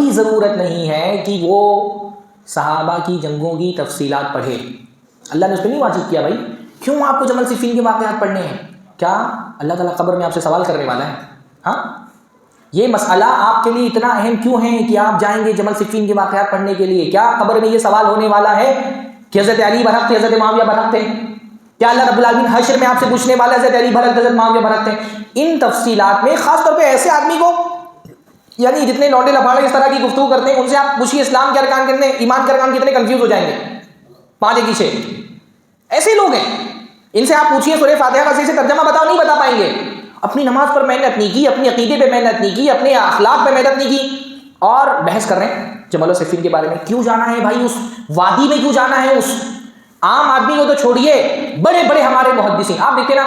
کوئی ضرورت نہیں ہے کہ وہ صحابہ کی جنگوں کی تفصیلات پڑھے. اللہ نے اس پہ نہیں واجب کیا بھائی. کیوں آپ کو جمل صفین کے واقعات پڑھنے ہیں؟ کیا اللہ تعالیٰ قبر میں آپ سے سوال کرنے والا ہے؟ ہاں، یہ مسئلہ آپ کے لیے اتنا اہم کیوں ہے کہ آپ جائیں گے جمل صفین کے واقعات پڑھنے کے لیے؟ کیا قبر میں یہ سوال ہونے والا ہے کہ حضرت علی برحق تھے، حضرت معاویہ برحق تھے؟ کیا اللہ رب العالمین حشر میں آپ سے پوچھنے والا ہے حضرت علی برحق، حضرت معاویہ برحق تھے؟ ان تفصیلات میں خاص طور پہ ایسے آدمی کو، یعنی جتنے لونڈے لفاڑے اس طرح کی گفتگو کرتے ہیں ان سے آپ پوچھیے اسلام کے ارکان کتنے، ایمان کے ارکان کتنے، کنفیوز ہو جائیں گے. 5 ایک 6 ایسے لوگ ہیں. ان سے آپ پوچھیے سورہ فاتحہ کا صحیح سے ترجمہ بتاؤ، نہیں بتا پائیں گے. اپنی نماز پر محنت نہیں کی، اپنی عقیدے پہ محنت نہیں کی، اپنے اخلاق پہ محنت نہیں کی، اور بحث کر رہے ہیں جمل و صفین کے بارے میں. کیوں جانا ہے بھائی اس وادی میں؟ کیوں جانا ہے؟ اس عام آدمی کو تو چھوڑیے، بڑے بڑے ہمارے محدثین، آپ دیکھیں نا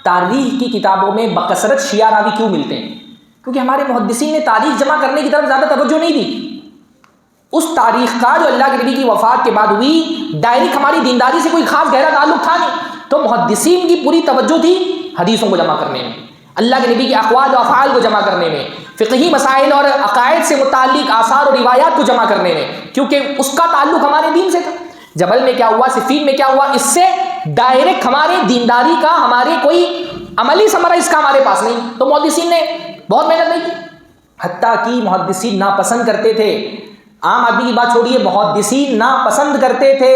تاریخ کی کتابوں میں بکثرت شیعہ راوی کیوں ملتے ہیں؟ کیونکہ ہمارے محدثین نے تاریخ جمع کرنے کی طرف زیادہ توجہ نہیں دی. اس تاریخ کا جو اللہ کے نبی کی وفات کے بعد ہوئی، ڈائریکٹ ہماری دینداری سے کوئی خاص گہرا تعلق تھا نہیں. تو محدثین کی پوری توجہ تھی حدیثوں کو جمع کرنے میں، اللہ کے نبی کے اقوال و افعال کو جمع کرنے میں، فقہی مسائل اور عقائد سے متعلق آثار اور روایات کو جمع کرنے میں، کیونکہ اس کا تعلق ہمارے دین سے تھا. جبل میں کیا ہوا، صفین میں کیا ہوا، اس سے ڈائریکٹ ہمارے دینداری کا، ہمارے کوئی عملی ثمرہ اس کا ہمارے پاس نہیں. تو محدثین نے بہت محنت نہیں کی، حتیٰ کہ محدثین ناپسند کرتے تھے. عام آدمی کی بات چھوڑیے، محدثین ناپسند کرتے تھے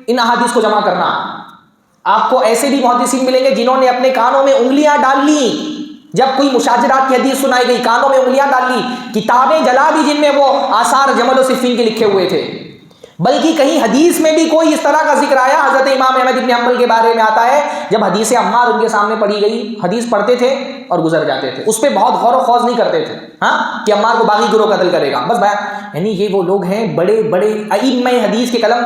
ان احادیث کو جمع کرنا. آپ کو ایسے بھی محدثین ملیں گے جنہوں نے اپنے کانوں میں انگلیاں ڈال لی جب کوئی مشاجرات کی حدیث سنائی گئی، کانوں میں انگلیاں ڈال لی، کتابیں جلا دی جن میں وہ آثار جمل و صفین کے لکھے ہوئے تھے. بلکہ کہیں حدیث میں بھی کوئی اس طرح کا ذکر آیا، حضرت امام احمد بن حنبل کے بارے میں آتا ہے، جب حدیث عمار ان کے سامنے پڑھی گئی، حدیث پڑھتے تھے اور گزر جاتے تھے، اس پہ بہت غور و خوض نہیں کرتے تھے ہاں کہ عمار کو باغی گروہ قتل کرے گا، بس یعنی یہ وہ لوگ ہیں بڑے بڑے ائمہ حدیث کے قلم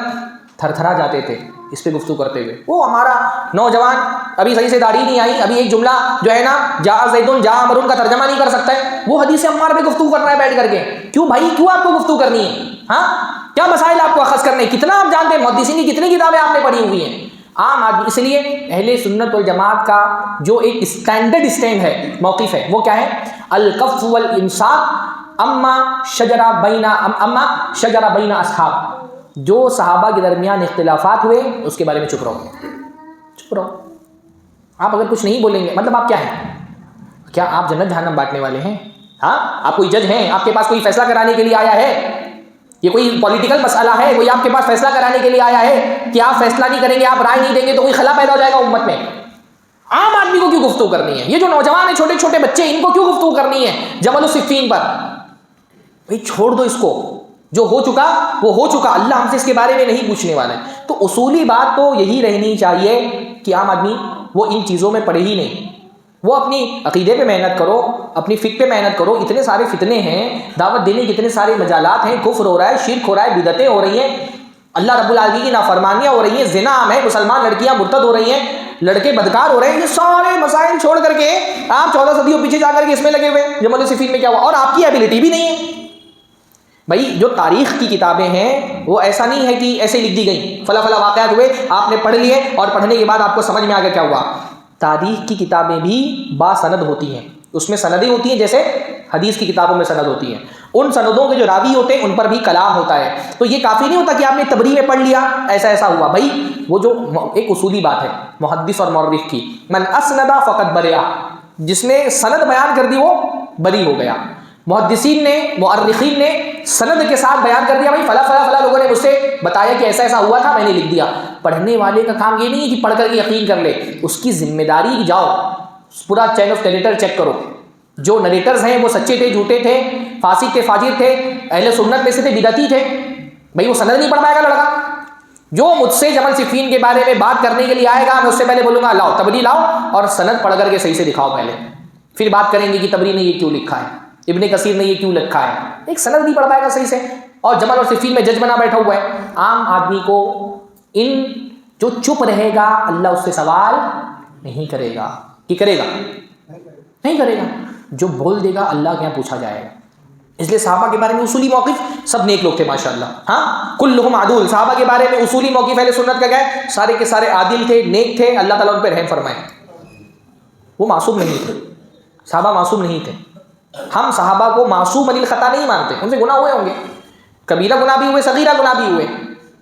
تھر تھرا جاتے تھے اس پہ گفتگو کرتے ہوئے. وہ ہمارا نوجوان ابھی صحیح سے داڑھی نہیں آئی، ابھی ایک جملہ جو ہے نا جا زیدن جا امرن کا ترجمہ نہیں کر سکتا ہے، وہ حدیث عمار پہ گفتگو کر رہا ہے بیٹھ کر کے. کیوں بھائی، کیوں آپ کو گفتگو کرنی ہے؟ ہاں، کیا مسائل آپ کو اخذ کرنے؟ کتنا آپ جانتے ہیں محدثین کی کتنی کتابیں آپ نے پڑھی ہوئی ہیں عام آدمی. اس لیے اہل سنت والجماعت کا جو ایک اسٹینڈرڈ اسٹینڈ ہے، موقف ہے، وہ کیا ہے؟ الکف والامساک اما شجر بین اصحاب. جو صحابہ کے درمیان اختلافات ہوئے اس کے بارے میں چپ رہو، چپ رہو. آپ اگر کچھ نہیں بولیں گے مطلب آپ کیا ہیں؟ کیا آپ جنت جہنم بانٹنے والے ہیں؟ ہاں، آپ کوئی جج ہیں، آپ کے پاس کوئی فیصلہ کرانے کے لیے آیا ہے؟ یہ کوئی پولیٹیکل مسئلہ ہے، کوئی آپ کے پاس فیصلہ کرانے کے لیے آیا ہے کہ آپ فیصلہ نہیں کریں گے، آپ رائے نہیں دیں گے تو کوئی خلا پیدا ہو جائے گا امت میں؟ عام آدمی کو کیوں گفتگو کرنی ہے؟ یہ جو نوجوان ہیں، چھوٹے چھوٹے بچے، ان کو کیوں گفتگو کرنی ہے جمل و صفین پر؟ بھائی چھوڑ دو اس کو، جو ہو چکا وہ ہو چکا، اللہ ہم سے اس کے بارے میں نہیں پوچھنے والا ہے. تو اصولی بات تو یہی رہنی چاہیے کہ عام آدمی وہ ان چیزوں میں پڑے ہی نہیں. وہ اپنی عقیدے پہ محنت کرو، اپنی فقہ پہ محنت کرو. اتنے سارے فتنے ہیں، دعوت دینے کے اتنے سارے مجالات ہیں، کفر ہو رہا ہے، شرک ہو رہا ہے، بدعتیں ہو رہی ہیں، اللہ رب العالمین کی نافرمانیاں ہو رہی ہیں، زنا عام ہے، مسلمان لڑکیاں مرتد ہو رہی ہیں، لڑکے بدکار ہو رہے ہیں. یہ سارے مسائل چھوڑ کر کے آپ 14 صدیوں پیچھے جا کر کے اس میں لگے ہوئے جمل صفین میں کیا ہوا، اور آپ کی ایبلٹی بھی نہیں ہے. بھائی جو تاریخ کی کتابیں ہیں وہ ایسا نہیں ہے کہ ایسے لکھ دی گئی، فلاں فلاں واقعات ہوئے، آپ نے پڑھ لیے اور پڑھنے کے بعد آپ کو سمجھ میں آ گیا کیا ہوا. تاریخ کی کتابیں بھی باسند ہوتی ہیں، اس میں سندیں ہوتی ہیں جیسے حدیث کی کتابوں میں سند ہوتی ہیں. ان سندوں کے جو راوی ہوتے ہیں ان پر بھی کلام ہوتا ہے. تو یہ کافی نہیں ہوتا کہ آپ نے تبری میں پڑھ لیا ایسا ایسا ہوا. بھائی وہ جو ایک اصولی بات ہے محدث اور مورخ کی، من اسند فقط برئ، جس نے سند بیان کر دی وہ بری ہو گیا. محدثین نے، مورخین نے سند کے ساتھ بیان کر دیا، بھائی فلاں فلاں فلاں لوگوں نے مجھ سے بتایا کہ ایسا ایسا ہوا تھا، میں نے لکھ دیا. پڑھنے والے کا کام یہ نہیں ہے کہ پڑھ کر کے یقین کر لے، اس کی ذمہ داری جاؤ پورا چین آف نریٹر چیک کرو. جو نریٹرز ہیں وہ سچے تھے، جھوٹے تھے، فاسق تھے، فاجر تھے، اہل سنت میں سے تھے، بدعتی تھے. بھائی وہ سند نہیں پڑھ پائے گا لڑکا. جو مجھ سے جمل صفین کے بارے میں بات کرنے کے لیے آئے گا، میں اس سے پہلے بولوں گا لاؤ تبری لاؤ اور سند پڑھ کر کے صحیح سے دکھاؤ پہلے، پھر بات کریں گے کہ تبری نے یہ کیوں لکھا ہے، ابن کثیر نے یہ کیوں لکھا ہے. ایک سند نہیں پڑھ پائے گا صحیح سے، اور جمل اور صفین میں جج بنا بیٹھا ہوا ہے. عام آدمی کو ان جو چپ رہے گا اللہ اس سے سوال نہیں کرے گا. کہ کرے گا؟ نہیں کرے گا. جو بول دے گا اللہ کے یہاں پوچھا جائے گا. اس لیے صحابہ کے بارے میں اصولی موقف، سب نیک لوگ تھے ماشاءاللہ. ہاں کلہم عدول، صحابہ کے بارے میں اصولی موقف اہل سنت کا کیا ہے؟ سارے کے سارے عادل تھے، نیک تھے، اللہ تعالیٰ ان پہ رحم فرمائے. وہ معصوم نہیں تھے، صحابہ معصوم نہیں تھے. ہم صحابہ کو معصوم عن الخطا نہیں مانتے، ان سے گناہ ہوئے ہوں گے، کبیرہ گناہ بھی ہوئے، صغیرہ گناہ بھی ہوئے،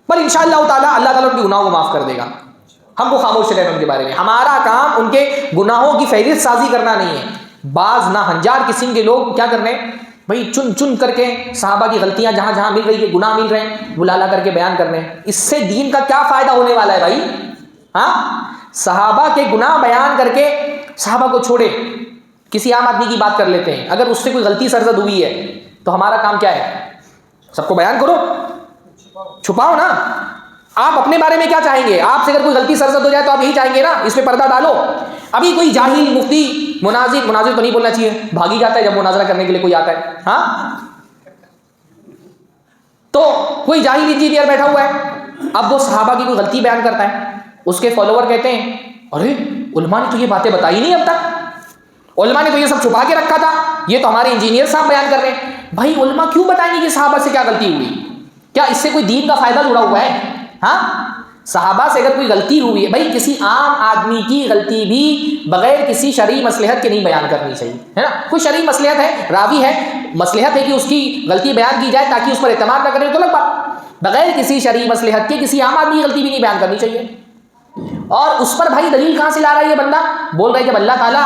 پر انشاءاللہ تعالیٰ اللہ تعالیٰ ان کے گناہوں کو معاف کر دے گا. ہم کو خاموش رہنا ان کے بارے میں. ہمارا کام ان کے گناہوں کی فہرست سازی کرنا نہیں ہے. بعض ناہنجار قسم کے لوگ کیا کر رہے ہیں بھائی، چن چن کر کے صحابہ کی غلطیاں جہاں جہاں مل رہی ہے، گناہ مل رہے ہیں، بلا لا کر کے بیان کر رہے ہیں. اس سے دین کا کیا فائدہ ہونے والا ہے بھائی؟ ہاں، صحابہ کے گناہ بیان کر کے صحابہ کو چھوڑے، کسی عام آدمی کی بات کر لیتے ہیں. اگر اس سے کوئی غلطی سرزد ہوئی ہے تو ہمارا کام کیا ہے؟ سب کو بیان کرو، چھپاؤ نا. آپ اپنے بارے میں کیا چاہیں گے؟ آپ سے اگر کوئی غلطی سرزد ہو جائے تو آپ یہی چاہیں گے نا اس پہ پردہ ڈالو. ابھی کوئی جاہل مفتی مناظر تو نہیں بولنا چاہیے، بھاگی جاتا ہے جب مناظرہ کرنے کے لیے کوئی آتا ہے. ہاں، تو کوئی جاہل انجینئر بیٹھا ہوا ہے، اب وہ صحابہ کی کوئی غلطی بیان کرتا ہے، اس کے فالوور کہتے ہیں ارے علماء نے تو یہ باتیں بتائی نہیں اب تک، علماء نے تو یہ سب چھپا کے رکھا تھا، یہ تو ہمارے انجینئر صاحب بیان کر رہے ہیں. بھائی علماء کیوں بتائیں گے کہ صحابہ سے کیا غلطی ہوئی؟ کیا اس سے کوئی دین کا فائدہ جڑا ہوا ہے؟ ہاں، صحابہ سے اگر کوئی غلطی ہوئی ہے، بھائی کسی عام آدمی کی غلطی بھی بغیر کسی شرعی مصلحت کے نہیں بیان کرنی چاہیے، ہے نا. کوئی شرعی مصلحت ہے، راوی ہے، مصلحت ہے کہ اس کی غلطی بیان کی جائے تاکہ اس پر اعتماد نہ کرے تو الگ بات. بغیر کسی شرعی مصلحت کے کسی عام آدمی کی غلطی بھی نہیں بیان کرنی چاہیے. اور اس پر بھائی دلیل کہاں سے لا رہا ہے یہ بندہ؟ بول رہا ہے جب اللہ تعالیٰ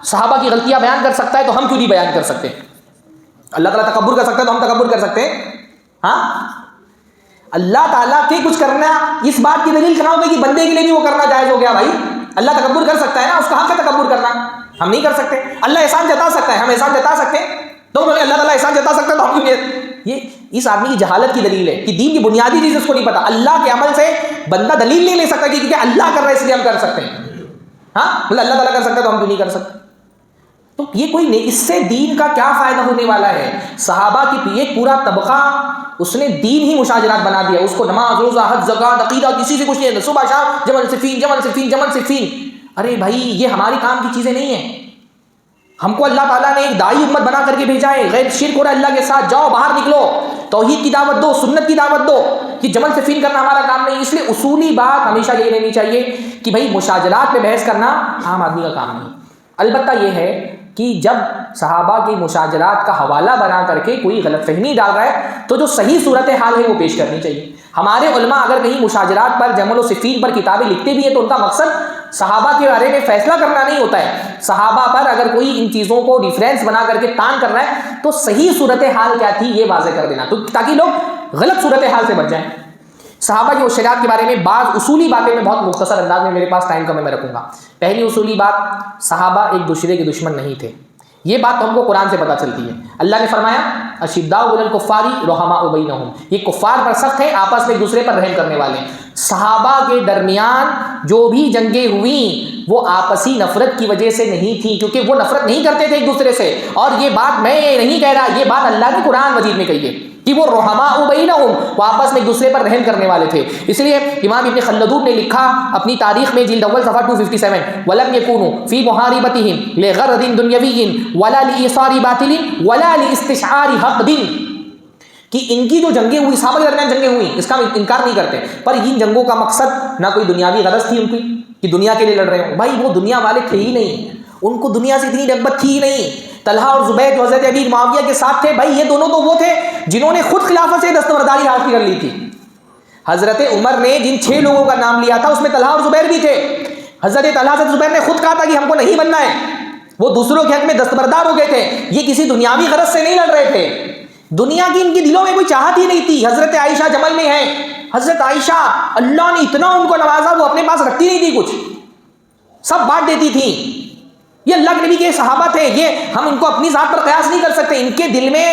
صحابہ کی غلطیاں بیان کر سکتا ہے تو ہم کیوں نہیں بیان کر سکتے؟ اللہ تعالیٰ تکبر کر سکتا ہے تو ہم تکبر کر سکتے ہیں؟ ہاں، اللہ تعالیٰ کے کچھ کرنا اس بات کی دلیل کہاں ہوگی کہ بندے کے لیے بھی وہ کرنا جائز ہو گیا؟ بھائی اللہ تکبر کر سکتا ہے نا، اس کا حق ہے تکبر کرنا، ہم نہیں کر سکتے. اللہ احسان جتا سکتا ہے، ہم احسان جتا سکتے ہیں، تو اللہ تعالیٰ احسان جتا سکتا ہے تو ہم کیوں نہیں؟ یہ اس آدمی کی جہالت کی دلیل ہے کہ دین کی بنیادی چیز اس کو نہیں پتا. اللہ کے عمل سے بندہ دلیل نہیں لے سکتا کہ کیونکہ اللہ کر رہا ہے اس لیے ہم کر سکتے ہیں. ہاں، مطلب اللہ تعالیٰ کر سکتا ہے تو ہم کیوں نہیں کر سکتے؟ تو یہ کوئی نہیں، اس سے دین کا کیا فائدہ ہونے والا ہے؟ صحابہ کی ایک پورا طبقہ اس نے دین ہی مشاجرات بنا دیا، اس کو نماز روزہ حج زکات عقیدہ کسی سے کچھ نہیں ہے، صبح شام جمل صفین. ارے بھائی یہ ہماری کام کی چیزیں نہیں ہیں. ہم کو اللہ تعالیٰ نے ایک داعی امت بنا کر کے بھیجا ہے، غیر شرک ہو رہا ہے اللہ کے ساتھ، جاؤ باہر نکلو، توحید کی دعوت دو، سنت کی دعوت دو. یہ جمل صفین کرنا ہمارا کام نہیں. اس لیے اصولی بات ہمیشہ یہ رہنی چاہیے کہ بھائی مشاجرات پہ بحث کرنا عام آدمی کا کام نہیں. البتہ یہ ہے کہ جب صحابہ کی مشاجرات کا حوالہ بنا کر کے کوئی غلط فہمی ڈال رہا ہے تو جو صحیح صورتحال ہے وہ پیش کرنی چاہیے. ہمارے علماء اگر کہیں مشاجرات پر جمل و صفین پر کتابیں لکھتے بھی ہیں تو ان کا مقصد صحابہ کے بارے میں فیصلہ کرنا نہیں ہوتا ہے. صحابہ پر اگر کوئی ان چیزوں کو ریفرنس بنا کر کے تان کر رہا ہے تو صحیح صورتحال کیا تھی یہ واضح کر دینا، تو تاکہ لوگ غلط صورتحال سے بچ جائیں. صحابہ کی شریعت کے بارے میں بعض اصولی باتیں میں بہت مختصر انداز میں، میرے پاس ٹائم کم ہے میں رکھوں گا. پہلی اصولی بات، صحابہ ایک دوسرے کے دشمن نہیں تھے. یہ بات تو ہم کو قرآن سے پتہ چلتی ہے. اللہ نے فرمایا اشداء علی الکفار رحماء بینہم، یہ کفار پر سخت ہیں، آپس میں ایک دوسرے پر رحم کرنے والے ہیں. صحابہ کے درمیان جو بھی جنگیں ہوئیں وہ آپسی نفرت کی وجہ سے نہیں تھی، کیونکہ وہ نفرت نہیں کرتے تھے ایک دوسرے سے. اور یہ بات میں نہیں کہہ رہا، یہ بات اللہ نے قرآن مجید میں کہی ہے کہ وہ رحماء بینہم، وہ آپس میں ایک دوسرے پر رحم کرنے والے تھے. اس لیے امام ابن خلدون نے لکھا اپنی تاریخ میں جلد اول صفحہ 257 وَلَمْ يَكُونُوا فِي مُحَارِبَتِهِمْ لِغَرَضٍ دُنْيَوِيٍّ وَلَا لِإِيصَالِ بَاطِلٍ وَلَا لِإِسْتِشْعَارِ حَقْدٍ، کہ ان کی جو جنگیں ہوئی، صحابہ کے درمیان جنگیں ہوئی، اس کا انکار نہیں کرتے، پر ان جنگوں کا مقصد نہ کوئی دنیاوی غرض تھی ان کی کہ دنیا کے لیے لڑ رہے ہوں. بھائی وہ دنیا والے تھے ہی نہیں، ان کو دنیا سے اتنی رغبت تھی ہی نہیں. طلحہ اور زبیر جو حضرت امیر معاویہ کے ساتھ تھے، بھائی یہ دونوں تو وہ تھے جنہوں نے خود خلافت سے دستبرداری حاصل کر لی تھی. حضرت عمر نے جن 6 لوگوں کا نام لیا تھا اس میں طلحہ اور زبیر بھی تھے. حضرت طلحہ سے زبیر نے خود کہا تھا کہ ہم کو نہیں بننا ہے، وہ دوسروں کے حق میں دستبردار ہو گئے تھے. یہ کسی دنیاوی غرض سے نہیں لڑ رہے تھے، دنیا کی ان کے دلوں میں کوئی چاہت ہی نہیں تھی. حضرت عائشہ جمل میں ہے، حضرت عائشہ اللہ نے اتنا ان کو نوازا، وہ اپنے پاس رکھتی نہیں تھی، کچھ سب بانٹ دیتی تھی. یہ اللہ کے نبی کے صحابہ تھے، یہ ہم ان کو اپنی ذات پر قیاس نہیں کر سکتے. ان کے دل میں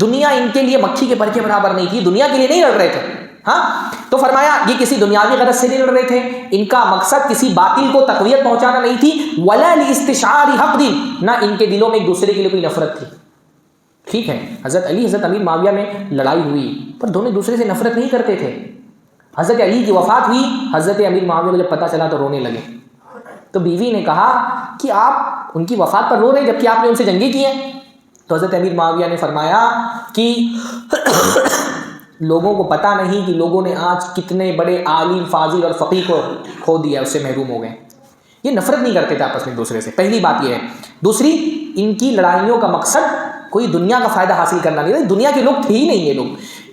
دنیا ان کے لیے مکھی کے پر کے برابر نہیں تھی، دنیا کے لیے نہیں لڑ رہے تھے. ہاں، تو فرمایا یہ کسی دنیاوی غرض سے نہیں لڑ رہے تھے، ان کا مقصد کسی باطل کو تقویت پہنچانا نہیں تھی. وَلَا لِإِسْتِشْعَارِ حَقْدٍ، نہ ان کے دلوں میں ایک دوسرے کے لیے کوئی نفرت تھی. ٹھیک ہے، حضرت علی حضرت امیر معاویہ میں لڑائی ہوئی پر دونوں ایک دوسرے سے نفرت نہیں کرتے تھے. حضرت علی کی وفات ہوئی، حضرت امیر معاویہ کو جب پتہ چلا تو رونے لگے. تو بیوی نے کہا کہ آپ ان کی وفات پر رو رہے ہیں جبکہ آپ نے ان سے جنگیں کی ہیں. تو حضرت امیر معاویہ نے فرمایا کہ لوگوں کو پتہ نہیں کہ لوگوں نے آج کتنے بڑے عالم فاضل اور فقیہ کو کھو دیا، اس سے محروم ہو گئے. یہ نفرت نہیں کرتے تھے آپس میں ایک دوسرے سے، پہلی بات یہ ہے. دوسری، ان کی لڑائیوں کا مقصد کوئی دنیا کا فائدہ حاصل کرنا نہیں تھا، دنیا کے لوگ تھے ہی نہیں یہ لوگ۔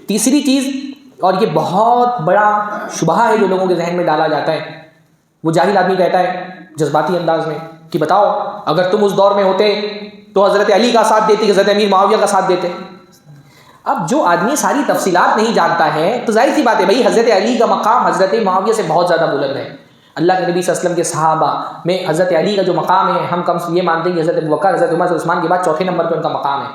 تیسری چیز، اور یہ بہت بڑا شبہہ ہے جو لوگوں کے ذہن میں ڈالا جاتا ہے، وہ جاہل آدمی کہتا ہے جذباتی انداز میں کہ بتاؤ اگر تم اس دور میں ہوتے تو حضرت علی کا ساتھ دیتے، حضرت امیر معاویہ کا ساتھ دیتے۔ اب جو آدمی ساری تفصیلات نہیں جانتا ہے تو ظاہر سی بات ہے بھائی، حضرت علی کا مقام حضرت معاویہ سے بہت زیادہ بلند ہے۔ اللہ کے نبی صلی اللہ علیہ وسلم کے صحابہ میں حضرت علی کا جو مقام ہے، ہم کم یہ مانتے ہیں کہ حضرت ابوبکر، حضرت عمر، حضرت عثمان کے بعد چوتھے نمبر پہ ان کا مقام ہے،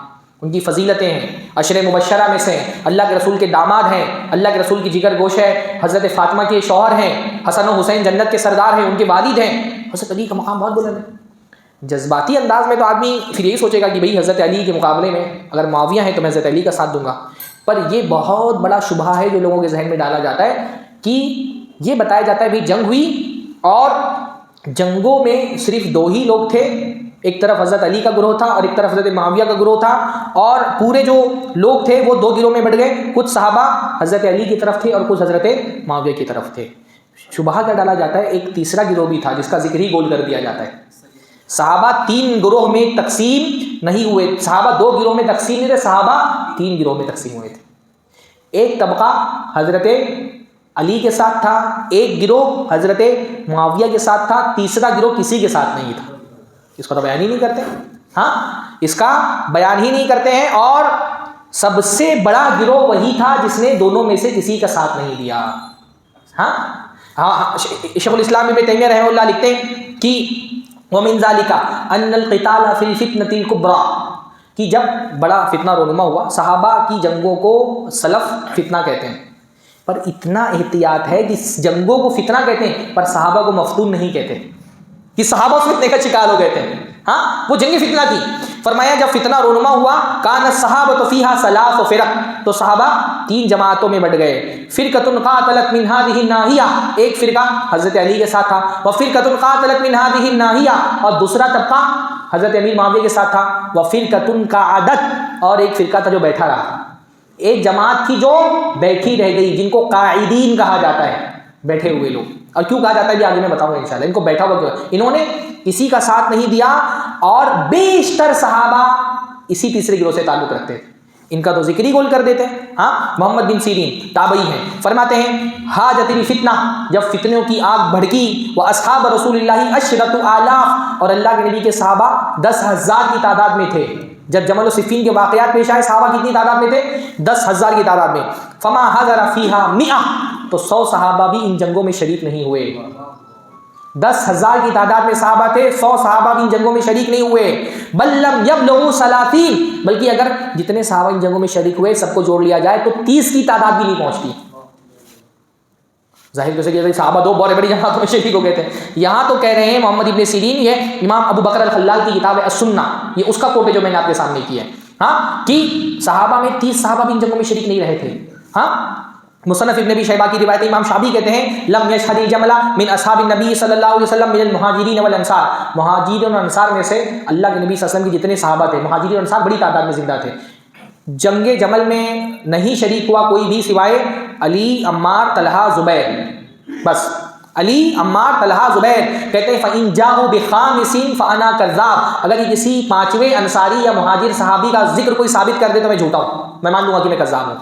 ان کی فضیلتیں ہیں، عشر مبشرہ میں سے ہیں، اللہ کے رسول کے داماد ہیں، اللہ کے رسول کی جگر گوش ہے، حضرت فاطمہ کے شوہر ہیں، حسن و حسین جنت کے سردار ہیں، ان کے والد ہیں، حضرت علی کا مقام بہت بلند ہے۔ جذباتی انداز میں تو آدمی پھر یہی سوچے گا کہ بھئی حضرت علی کے مقابلے میں اگر معاویہ ہیں تو میں حضرت علی کا ساتھ دوں گا، پر یہ بہت بڑا شبہہ ہے جو لوگوں کے ذہن میں ڈالا جاتا ہے کہ یہ بتایا جاتا ہے بھئی جنگ ہوئی اور جنگوں میں صرف دو ہی لوگ تھے، ایک طرف حضرت علی کا گروہ تھا اور ایک طرف حضرت معاویہ کا گروہ تھا، اور پورے جو لوگ تھے وہ دو گروہ میں بٹ گئے، کچھ صحابہ حضرت علی کی طرف تھے اور کچھ حضرت معاویہ کی طرف تھے۔ شبہہ کیا ڈالا جاتا ہے، ایک تیسرا گروہ بھی تھا جس کا ذکر ہی گول کر دیا جاتا ہے۔ صحابہ تین گروہ میں تقسیم نہیں ہوئے، صحابہ دو گروہ میں تقسیم نہیں تھے، صحابہ تین گروہ میں تقسیم ہوئے تھے۔ ایک طبقہ حضرت علی کے ساتھ تھا، ایک گروہ حضرت معاویہ کے ساتھ تھا، تیسرا گروہ کسی کے ساتھ نہیں تھا۔ اس کا تو بیان ہی نہیں کرتے، ہاں اس کا بیان ہی نہیں کرتے ہیں، اور سب سے بڑا گروہ وہی تھا جس نے دونوں میں سے کسی کا ساتھ نہیں دیا۔ ہاں شیخ الاسلام ابن تیمیہ رحمہ اللہ لکھتے ہیں کہ وَمِن ذَلِكَ أَنَّ الْقِتَالَ فِي الْفِتْنَةِ الْكُبْرَى، کہ جب بڑا فتنہ رونما ہوا، صحابہ کی جنگوں کو سلف فتنہ کہتے ہیں، پر اتنا احتیاط ہے کہ جنگوں کو فتنہ کہتے ہیں پر صحابہ کو مفتون نہیں کہتے کہ صحابہ اس فتنے کا شکار ہو گئے تھے، ہاں وہ جنگ فتنہ تھی۔ فرمایا جب فتنہ رونما ہوا کان الصحابۃ فیہا ثلاث فرق، تو صحابہ تین جماعتوں میں بٹ گئے، فرقۃ قاتلت من هذه الناحیہ، ایک فرقہ حضرت علی کے ساتھ تھا، وفرقۃ قاتلت من هذه الناحیہ، اور دوسرا طبقہ حضرت امیر معاویہ کے ساتھ تھا، وفرقۃ قعدت، اور ایک فرقہ تھا جو بیٹھا رہا، ایک جماعت تھی جو بیٹھی رہ گئی، جن کو قاعدین کہا جاتا ہے، بیٹھے ہوئے لوگ۔ اور کیوں کہا جاتا ہے یہ آگے میں بتاؤں گا انشاءاللہ، ان کو بیٹھا ہوا کیوں، انہوں نے کسی کا ساتھ نہیں دیا، اور بیشتر صحابہ اسی تیسرے گروہ سے تعلق رکھتے تھے، ان کا تو ذکر ہی گول کر دیتے ہیں۔ ہاں محمد بن سیرین تابعی ہیں، فرماتے ہیں حاجت الفتنہ، جب فتنوں کی آگ بھڑکی، واصحاب رسول اللہ عشرۃ آلاف، اور اللہ کے نبی کے صحابہ 10,000 کی تعداد میں تھے۔ جب جمل و صفین کے واقعات پیش آئے صحابہ کتنی تعداد میں تھے، 10,000 کی تعداد میں، فما حضر فیہا 100، تو 100 صحابہ بھی ان جنگوں میں شریک نہیں ہوئے۔ 10,000 کی تعداد میں صحابہ تھے، 100 صحابہ بھی ان جنگوں میں شریک نہیں ہوئے، بل لم یبلغوا 30، بلکہ اگر جتنے صحابہ ان جنگوں میں شریک ہوئے سب کو جوڑ لیا جائے تو 30 کی تعداد بھی نہیں پہنچتی۔ ظاہر جیسے کہ صحابہ دو بڑی جماعتوں میں شریک ہو گئے تھے، یہاں تو کہہ رہے ہیں محمد ابن سیرین، یہ امام ابو بکر الخلال کی کتاب ہے السنہ، یہ اس کا کوٹ ہے جو میں نے آپ کے سامنے کی ہے، ہاں کہ صحابہ میں 30 صحابہ بھی ان جنگوں میں شریک نہیں رہے تھے۔ ہاں مصنف ابن ابی شیبہ کی روایت، امام شابی کہتے ہیں لم یشہد الجمل من اصحاب النبی صلی اللہ علیہ وسلم من المہاجرین والانصار، مہاجرین اور انصار میں سے اللہ کے نبی صلی اللہ علیہ وسلم کی جتنے صحابہ تھے، مہاجرین اور انصار بڑی تعداد میں زندہ تھے، جنگ جمل میں نہیں شریک ہوا کوئی بھی سوائے علی، عمار، طلحہ، زبیر، بس علی، عمار، طلحہ، زبیر۔ کہتے ہیں فَإِن جَاءُوا بِخَامِسٍ فَأَنَا كَذَّابٌ، اگر یہ کسی پانچویں انصاری یا مہاجر صحابی کا ذکر کوئی ثابت کر دے تو میں جھوٹا ہوں، میں مان لوں گا کہ میں کذاب ہوں۔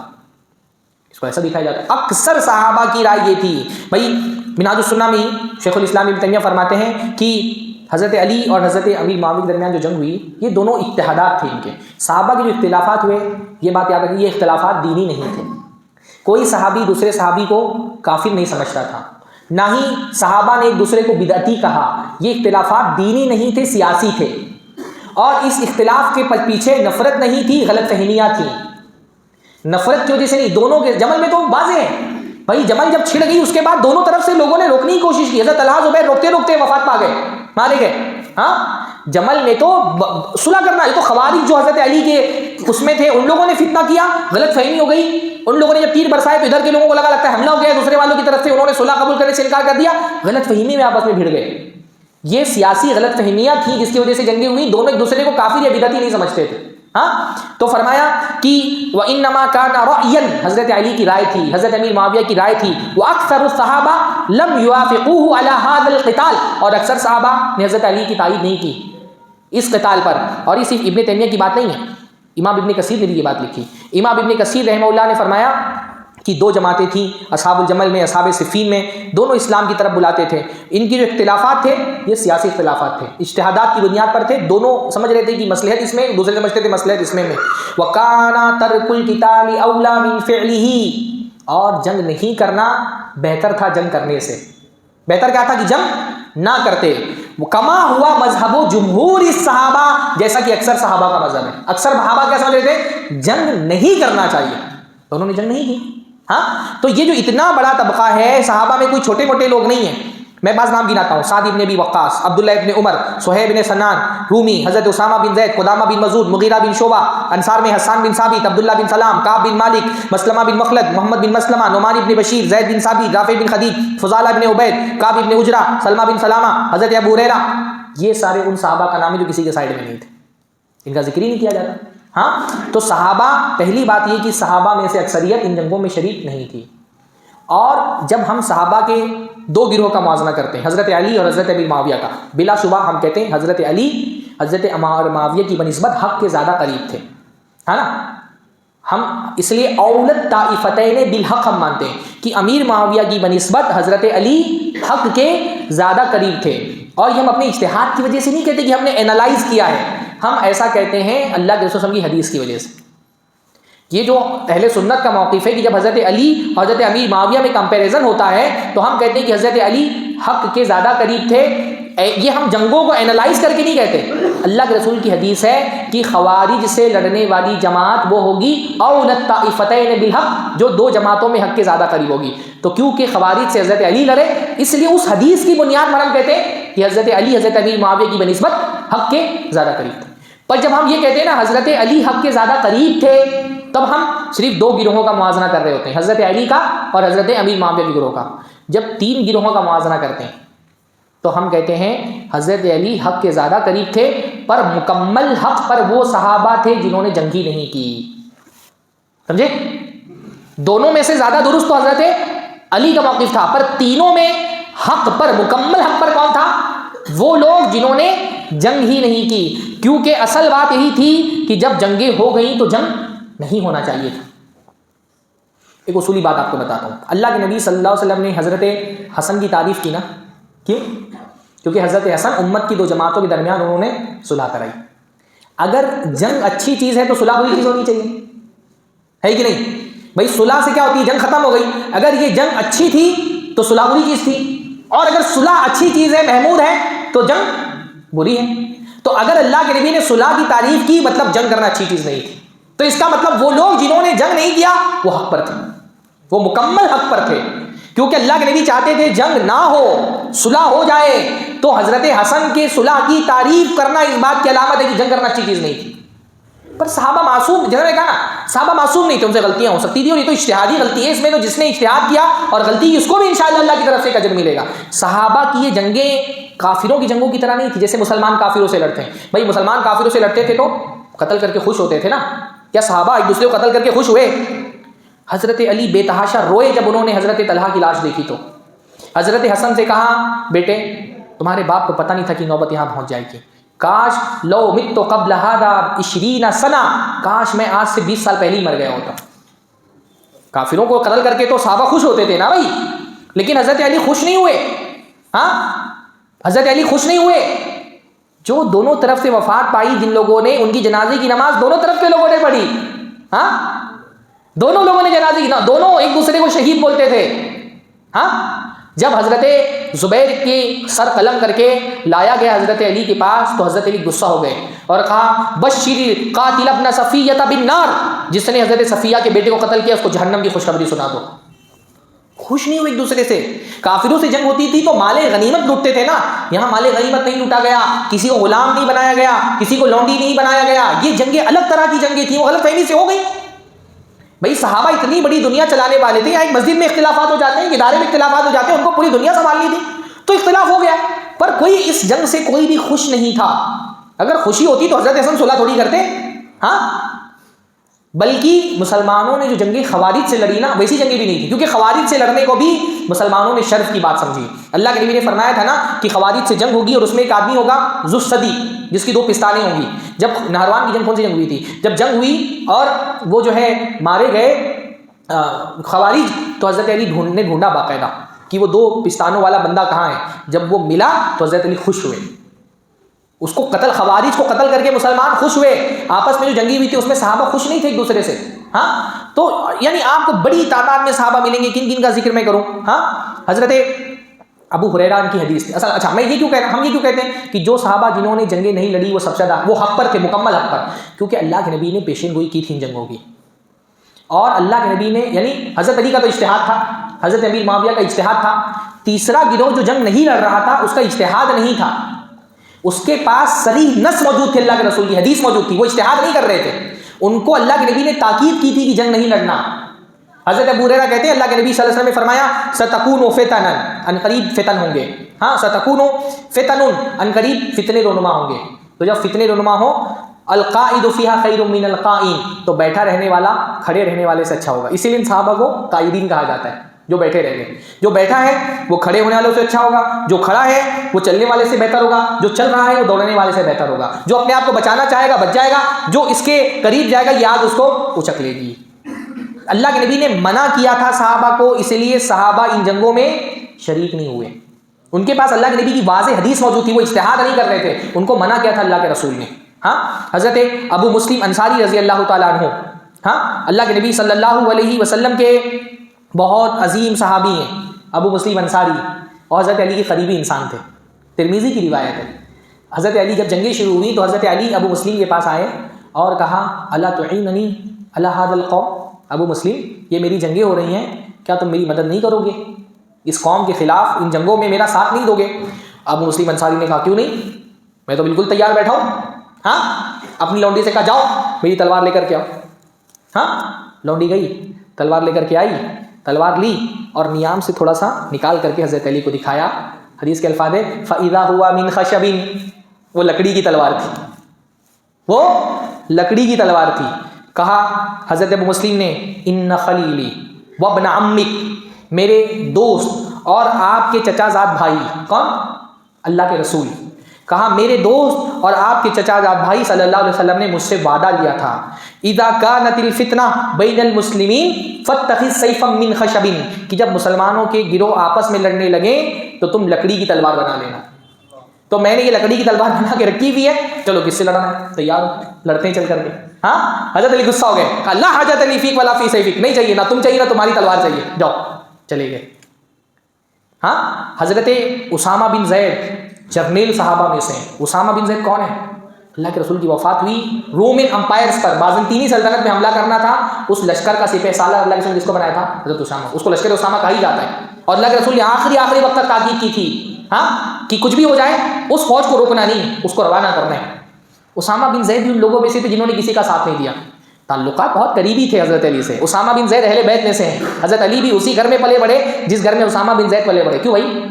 اس کو ایسا دکھایا جاتا ہے۔ اکثر صحابہ کی رائے یہ تھی، بھائی منہاج السنہ میں شیخ الاسلام ابن تیمیہ فرماتے ہیں کہ حضرت علی اور حضرت امیر معاویہ کے درمیان جو جنگ ہوئی یہ دونوں اجتہادات تھے ان کے، صحابہ کے جو اختلافات ہوئے یہ بات یاد رکھیے، یہ اختلافات دینی نہیں تھے، کوئی صحابی دوسرے صحابی کو کافر نہیں سمجھتا تھا، نہ ہی صحابہ نے ایک دوسرے کو بدعتی کہا، یہ اختلافات دینی نہیں تھے، سیاسی تھے، اور اس اختلاف کے پیچھے نفرت نہیں تھی، غلط فہمیاں تھیں۔ نفرت کی وجہ سے نہیں، دونوں کے جمل میں تو واضح ہے بھائی، جمل جب چھڑ گئی اس کے بعد دونوں طرف سے لوگوں نے روکنے کی کوشش کی، حضرت طلحہ زبیر روکتے روکتے وفات پا گئے، مارے گئے۔ ہاں جمل میں تو صلح کرنا، یہ تو خوارج جو حضرت علی کے اس میں تھے ان لوگوں نے فتنہ کیا، غلط فہمی ہو گئی، ان لوگوں نے جب تیر برسائے تو ادھر کے لوگوں کو لگا ہے حملہ ہو گیا دوسرے والوں کی طرف سے، انہوں نے صلح قبول کرنے سے انکار کر دیا، غلط فہمی میں آپس میں بھڑ گئے۔ یہ سیاسی غلط فہمیاں تھیں جس کی وجہ سے جنگیں ہوئی، دونوں ایک دوسرے کو کافر یا بدعتی نہیں سمجھتے تھے۔ ہاں تو فرمایا کہ وَإِنَّمَا كَانَ رَأْيًا، حضرت علی کی رائے تھی، حضرت امیر معاویہ کی رائے تھی، وَأَكْثَرُ الصَّحَابَةِ لَمْ يُوَافِقُوهُ عَلَى هَذَا الْقِتَالِ، اور اکثر صحابہ نے حضرت علی کی تائید نہیں کی، اس قتال پر. اور یہ صرف ابن تیمیہ کی بات نہیں ہے، امام ابن کثیر نے بھی یہ بات لکھی. امام ابن کثیر رحمہ اللہ نے فرمایا کہ دو جماعتیں تھیں، اصحاب الجمل میں، اصحاب صفین میں، دونوں اسلام کی طرف بلاتے تھے. ان کی جو اختلافات تھے یہ سیاسی اختلافات تھے، اجتہادات کی بنیاد پر تھے. دونوں سمجھ رہے تھے کہ مصلحت اس میں، دوسرے سمجھتے تھے مصلحت اس میں. وَكَانَ تَرْكُ الْقِتَالِ أَوْلَى مِنْ فِعْلِهِ، اور جنگ نہیں کرنا بہتر تھا جنگ کرنے سے. بہتر کیا تھا کہ جنگ نہ کرتے. کما ہوا مذہب و جمہور صحابہ، جیسا کہ اکثر صحابہ کا مذہب ہے. اکثر صحابہ کیا سمجھ رہے تھے؟ جنگ نہیں کرنا چاہیے. انہوں نے جنگ نہیں کی. ہاں، تو یہ جو اتنا بڑا طبقہ ہے، صحابہ میں کوئی چھوٹے موٹے لوگ نہیں ہیں. میں بعض نام گناتا ہوں: سعد ابن ابی وقاص، عبداللہ ابن عمر، صہیب بن سنان رومی، حضرت اسامہ بن زید، قدامہ بن مزعود، مغیرہ بن شعبہ. انصار میں حسان بن ثابت، عبداللہ بن سلام، کعب بن مالک، مسلمہ بن مخلد، محمد بن مسلمہ، نعمان بن بشیر، زید بن ثابت، رافع بن خدیج، فضالہ بن عبید، کعب بن عجرہ، سلمہ بن سلامہ، حضرت ابو ہریرہ. یہ سارے ان صحابہ کا نام ہے جو کسی کے سائڈ میں نہیں تھے، ان کا ذکر ہی نہیں کیا جاتا. ہاں، تو صحابہ، پہلی بات یہ کہ صحابہ میں سے اکثریت ان جنگوں میں شریک نہیں تھی. اور جب ہم صحابہ کے دو گروہ کا موازنہ کرتے ہیں، حضرت علی اور حضرت ابی معاویہ کا، بلا شبہ ہم کہتے ہیں حضرت علی حضرت معاویہ کی بنسبت حق کے زیادہ قریب تھے، ہے نا. ہم اس لیے اولت طائفتین بالحق ہم مانتے ہیں کہ امیر معاویہ کی بنسبت حضرت علی حق کے زیادہ قریب تھے. اور یہ ہم اپنے اجتہاد کی وجہ سے نہیں کہتے کہ ہم نے اینالائز کیا ہے، ہم ایسا کہتے ہیں اللہ کے رسول کی حدیث کی وجہ سے. یہ جو اہل سنت کا موقف ہے کہ جب حضرت علی اور حضرت امیر معاویہ میں کمپیریزن ہوتا ہے تو ہم کہتے ہیں کہ حضرت علی حق کے زیادہ قریب تھے. یہ ہم جنگوں کو اینالائز کر کے نہیں کہتے. اللہ کے رسول کی حدیث ہے کہ خوارج سے لڑنے والی جماعت وہ ہوگی اولت طائفتین بالحق، جو دو جماعتوں میں حق کے زیادہ قریب ہوگی. تو کیونکہ خوارج سے حضرت علی لڑے، اس لیے اس حدیث کی بنیاد پر ہم کہتے ہیں کہ حضرت علی حضرت امیر معاویہ کی بنسبت حق کے زیادہ قریب تھے. پر جب ہم یہ کہتے ہیں نا حضرت علی حق کے زیادہ قریب تھے، تب ہم صرف دو گروہوں کا موازنہ کر رہے ہوتے ہیں، حضرت علی کا اور حضرت امیر معاویہ کے گروہ کا. جب تین گروہوں کا موازنہ کرتے ہیں تو ہم کہتے ہیں حضرت علی حق کے زیادہ قریب تھے، پر مکمل حق پر وہ صحابہ تھے جنہوں نے جنگ ہی نہیں کی. سمجھے؟ دونوں میں سے زیادہ درست تو حضرت علی کا موقف تھا، پر تینوں میں حق پر، مکمل حق پر کون تھا؟ وہ لوگ جنہوں نے جنگ ہی نہیں کی. کیونکہ اصل بات یہی تھی کہ جب جنگیں ہو گئیں تو جنگ نہیں ہونا چاہیے تھا. ایک اصولی بات آپ کو بتاتا ہوں. اللہ کے نبی صلی اللہ علیہ وسلم نے حضرت حسن کی تعریف کی نا، کیوں؟ کیونکہ حضرت حسن امت کی دو جماعتوں کے درمیان انہوں نے صلح کرائی. اگر جنگ اچھی چیز ہے تو صلح ہوئی چیز ہونی چاہیے، ہے کہ نہیں بھائی؟ صلح سے کیا ہوتی ہے؟ جنگ ختم ہو گئی. اگر یہ جنگ اچھی تھی تو صلح بری چیز تھی، اور اگر صلح اچھی چیز ہے، محمود ہے، تو جنگ بری ہے. تو اگر اللہ کے نبی نے صلح کی تعریف کی، مطلب جنگ کرنا اچھی چیز نہیں تھی. تو اس کا مطلب وہ لوگ جنہوں نے جنگ نہیں کیا وہ حق پر تھے، وہ مکمل حق پر تھے. کیونکہ اللہ کے نبی چاہتے تھے جنگ نہ ہو، صلح ہو جائے. تو حضرت حسن کے صلح کی تعریف کرنا اس بات کی علامت ہے کہ جنگ کرنا اچھی چیز نہیں تھی. پر صحابہ معصوم، جنہوں نے کہا نا صحابہ معصوم نہیں تھے، ان سے غلطیاں ہو سکتی تھی، اور یہ تو اجتہادی غلطی ہے. اس میں تو جس نے اجتہاد کیا اور غلطی کی اس کو بھی انشاءاللہ اللہ کی طرف سے ایک اجر ملے گا. صحابہ کی یہ جنگیں کافروں کی جنگوں کی طرح نہیں تھی جیسے مسلمان کافروں سے لڑتے ہیں. بھائی مسلمان کافروں سے لڑتے تھے تو قتل کر کے خوش ہوتے تھے نا. کیا صحابہ ایک دوسرے کو قتل کر کے خوش ہوئے؟ حضرت علی بے تحاشا روئے جب انہوں نے حضرت طلحہ کی لاش دیکھی. تو حضرت حسن سے کہا بیٹے تمہارے باپ کو پتہ نہیں تھا کہ نوبت یہاں پہنچ جائے گی. کاش لو مت قبل هذا 20 سنہ، کاش میں آج سے 20 سال پہلے ہی مر گیا ہوتا. کافروں کو قتل کر کے تو صحابہ خوش ہوتے تھے نا بھائی، لیکن حضرت علی خوش نہیں ہوئے. ہاں، حضرت علی خوش نہیں ہوئے. جو دونوں طرف سے وفات پائی، جن لوگوں نے ان کی جنازے کی نماز دونوں طرف کے لوگوں نے پڑھی. ہاں، دونوں لوگوں نے جنازے کی نماز، دونوں ایک دوسرے کو شہید بولتے تھے. ہاں، جب حضرت زبیر کی سر قلم کر کے لایا گیا حضرت علی کے پاس تو حضرت علی غصہ ہو گئے اور کہا بشر قاتل ابن صفیہ بالنار، جس نے حضرت صفیہ کے بیٹے کو قتل کیا اس کو جہنم کی خوشخبری سنا دو. خوش نہیں ہوئے ایک دوسرے سے. کافروں سے جنگ ہوتی تھی تو مال غنیمت لوٹتے تھے نا. یہاں مال غنیمت نہیں لوٹا گیا، کسی کو غلام نہیں بنایا گیا، کسی کو لونڈی نہیں بنایا گیا. یہ جنگیں الگ طرح کی جنگیں تھیں، وہ غلط فہمی سے ہو گئی. بھائی صحابہ اتنی بڑی دنیا چلانے والے تھے، ایک مسجد میں اختلافات ہو جاتے ہیں، ایک ادارے میں اختلافات ہو جاتے ہیں، ان کو پوری دنیا سنبھالنی تھی تو اختلاف ہو گیا. پر کوئی اس جنگ سے کوئی بھی خوش نہیں تھا. اگر خوشی ہوتی تو حضرت حسن صلح تھوڑی کرتے. ہاں، بلکہ مسلمانوں نے جو جنگیں خوارج سے لڑی نا ویسی جنگیں بھی نہیں تھی، کیونکہ خوارج سے لڑنے کو بھی مسلمانوں نے شرف کی بات سمجھی۔ اللہ کے نبی نے فرمایا تھا نا کہ خوارج سے جنگ ہوگی اور اس میں ایک آدمی ہوگا ذو الصدی، جس کی 2 پستانیں ہوں گی۔ جب نہروان کی جنگ کون سی جنگ ہوئی تھی؟ جب جنگ ہوئی اور وہ جو ہے مارے گئے خوارج، تو حضرت علی نے ڈھونڈا باقاعدہ کہ وہ 2 پستانوں والا بندہ کہاں ہے۔ جب وہ ملا تو حضرت علی خوش ہوئے، اس کو قتل، خوارج کو قتل کر کے مسلمان خوش ہوئے۔ آپس میں جو جنگی ہوئی تھی اس میں صحابہ خوش نہیں تھے ایک دوسرے سے، ہاں۔ تو یعنی آپ کو بڑی تعداد میں صحابہ ملیں گے، کن کن کا ذکر میں کروں؟ ہاں، حضرت ابو ہریرہ کی حدیث تھی۔ اچھا میں یہ کیوں کہہ رہا ہوں، ہم یہ کیوں کہتے ہیں کہ جو صحابہ جنہوں نے جنگیں نہیں لڑی وہ سب سے زیادہ وہ حق پر تھے، مکمل حق پر، کیونکہ اللہ کے نبی نے پیشین گوئی کی تھی ان جنگوں کی۔ اور اللہ کے نبی نے، یعنی حضرت علی کا تو اجتہاد تھا، حضرت امیر معاویہ کا اجتہاد تھا، تیسرا گروہ جو جنگ نہیں لڑ رہا تھا اس کا اجتہاد نہیں تھا، اس کے پاس صریح نص موجود تھی، اللہ کے رسول کی حدیث موجود تھی، وہ اجتہاد نہیں کر رہے تھے، ان کو اللہ کے نبی نے تاکید کی تھی کہ جنگ نہیں لڑنا۔ حضرت ابو ہریرہ کہتے ہیں اللہ کے نبی صلی اللہ علیہ وسلم نے فرمایا ستکون فتن، ان قریب فتن ہوں گے، ہاں ستکون فتن، ان قریب فتنے رونما ہوں گے۔ تو جب فتنے رونما ہو، القائد فیہا خیر من القائم، تو بیٹھا رہنے والا کھڑے رہنے والے سے اچھا ہوگا، اسی لیے ان صحابہ کو قائدین کہا جاتا ہے، جو بیٹھے رہیں گے۔ جو بیٹھا ہے وہ کھڑے ہونے والوں سے اچھا ہوگا، جو کھڑا ہے وہ چلنے والے سے بہتر ہوگا، جو چل رہا ہے وہ دوڑنے والے سے بہتر ہوگا، جو اپنے آپ کو بچانا چاہے گا بچ جائے گا، جو اس کے قریب جائے گا یہ آگ اس کو اچک لے گی۔ اللہ کے نبی نے منع کیا تھا صحابہ کو، اس لیے صحابہ ان جنگوں میں شریک نہیں ہوئے، ان کے پاس اللہ کے نبی کی واضح حدیث موجود تھی، وہ اجتہاد نہیں کر رہے تھے، ان کو منع کیا تھا اللہ کے رسول نے۔ ہاں، حضرت ابو مسلم انصاری رضی اللہ تعالیٰ عنہ، ہاں، اللہ کے نبی صلی اللہ علیہ وسلم کے بہت عظیم صحابی ہیں ابو مسلم انصاری، اور حضرت علی کے قریبی انسان تھے، ترمذی کی روایت ہے۔ حضرت علی جب جنگیں شروع ہوئی تو حضرت علی ابو مسلم کے پاس آئے اور کہا الا تعیننی علی ھذا القوم، ابو مسلم یہ میری جنگیں ہو رہی ہیں، کیا تم میری مدد نہیں کرو گے؟ اس قوم کے خلاف ان جنگوں میں میرا ساتھ نہیں دو گے؟ ابو مسلم انصاری نے کہا کیوں نہیں، میں تو بالکل تیار بیٹھا ہوں۔ ہاں، اپنی لونڈی سے کہا جاؤ میری تلوار لے کر کے آؤ۔ ہاں، لونڈی گئی، تلوار لے کر کے آئی، تلوار لی اور نیام سے تھوڑا سا نکال کر کے حضرت علی کو دکھایا۔ حدیث کے الفاظ ہے فَإِذَا هُوَ مِنْ خَشَبٍ، وہ لکڑی کی تلوار تھی، وہ لکڑی کی تلوار تھی۔ کہا حضرت ابو مسلم نے ان خلیلی وابن عمک، میرے دوست اور آپ کے چچا زاد بھائی، کون؟ اللہ کے رسول۔ کہا میرے دوست اور آپ کے چچا زاد بھائی صلی اللہ علیہ وسلم نے مجھ سے وعدہ لیا تھا اذا كانت الفتنہ بین المسلمین فاتخذ سیفا من خشب، کہ جب مسلمانوں کے گروہ آپس میں لڑنے لگیں تو تم لکڑی کی تلوار بنا لینا۔ تو میں نے یہ لکڑی کی تلوار بنا کے رکھی ہوئی ہے، چلو کس سے لڑنا ہے، تیار ہو، لڑتے ہیں چل کر کے۔ ہاں، حضرت علی غصہ ہو گئے، کہا لا حاجت لی فیک ولا فی سیفک، نہیں چاہیے، نہ تم چاہیے نہ تمہاری تلوار چاہیے، جاؤ، چلے گئے۔ ہاں، حضرت اسامہ بن زید جرنیل صحابہ میں سے، اسامہ بن زید کون ہے؟ اللہ کے رسول کی وفات ہوئی، رومن امپائرز پر، بازنطینی سلطنت میں حملہ کرنا تھا، اس لشکر کا سپہ سالار اللہ کے رسول نے جس کو بنایا تھا حضرت اسامہ، اس کو لشکر اسامہ کہا ہی جاتا ہے۔ اور اللہ کے رسول نے آخری وقت تک تاکید کی تھی، ہاں، کہ کچھ بھی ہو جائے اس فوج کو روکنا نہیں، اس کو روانہ کرنا ہے۔ اسامہ بن زید بھی ان لوگوں میں سے تھے جنہوں نے کسی کا ساتھ نہیں دیا، تعلقات بہت قریبی تھے حضرت علی سے۔ اسامہ بن زید اہل بیت میں سے ہیں، حضرت علی بھی اسی گھر میں پلے بڑے جس گھر میں اسامہ بن زید پلے بڑے۔ کیوں بھائی،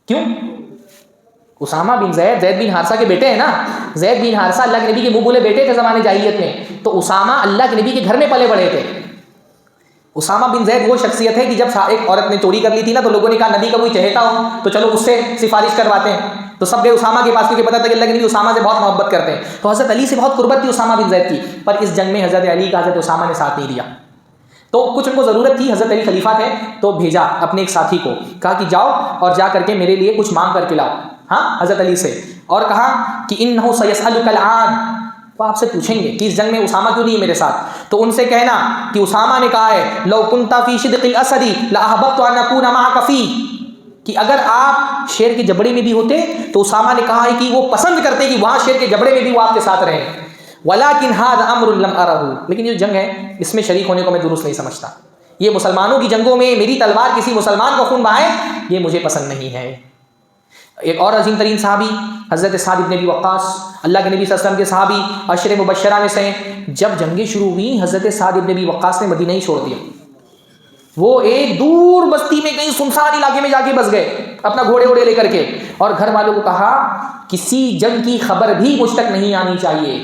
کیوں؟ اسامہ بن زید زید بن حارثہ کے بیٹے ہیں نا، زید بن حارثہ اللہ کے نبی کے منہ بولے بیٹے تھے زمانے جاہلیت میں، تو اسامہ اللہ کے نبی کے گھر میں پلے بڑے تھے۔ اسامہ بن زید وہ شخصیت ہے کہ جب ایک عورت نے چوری کر لی تھی نا، تو لوگوں نے کہا نبی کا کوئی چہیتا ہو تو چلو اس سے سفارش کرواتے ہیں، تو سب گئے اسامہ کے پاس، کیونکہ پتہ تھا کہ اللہ کے نبی اسامہ سے بہت محبت کرتے ہیں، تو حضرت علی سے بہت قربت تھی اسامہ بن زید کی، پر اس جنگ میں حضرت علی کا حضرت اسامہ نے ساتھ نہیں دیا۔ تو کچھ ان کو ضرورت تھی، حضرت علی خلیفہ تھے تو بھیجا اپنے ایک ساتھی کو، کہا کہ جاؤ اور جا کر کے میرے لیے کچھ مانگ کر کے لاؤ، ہاں، حضرت علی سے، اور کہا کہ انہ سیسألک الآن، وہ آپ سے پوچھیں گے کہ اس جنگ میں اسامہ کیوں نہیں ہے میرے ساتھ، تو ان سے کہنا کہ اسامہ نے کہا ہے لو کنت فی شدق الاسد لاحببت ان اکون معک فی، کہ اگر آپ شیر کے جبڑے میں بھی ہوتے تو اسامہ نے کہا ہے کہ وہ پسند کرتے کہ وہاں شیر کے جبڑے میں بھی وہ آپ کے ساتھ رہیں، ولیکن ھذا امر لم ارہ، لیکن یہ جنگ ہے اس میں شریک ہونے کو میں درست نہیں سمجھتا، یہ مسلمانوں کی جنگوں میں میری تلوار کسی مسلمان کو خون بہائے یہ مجھے پسند نہیں ہے۔ ایک اور عظیم ترین صحابی حضرت سعد بن ابی وقاص، اللہ کے نبی صلی اللہ علیہ وسلم کے صحابی، عشر مبشرہ میں سے ہیں، جب جنگیں شروع ہوئیں حضرت سعد بن ابی وقاص نے مدینہ ہی چھوڑ دیا، وہ ایک دور بستی میں کہیں سنسان علاقے میں جا کے بس گئے اپنا گھوڑے ووڑے لے کر کے، اور گھر والوں کو کہا کسی جنگ کی خبر بھی مجھ تک نہیں آنی چاہیے،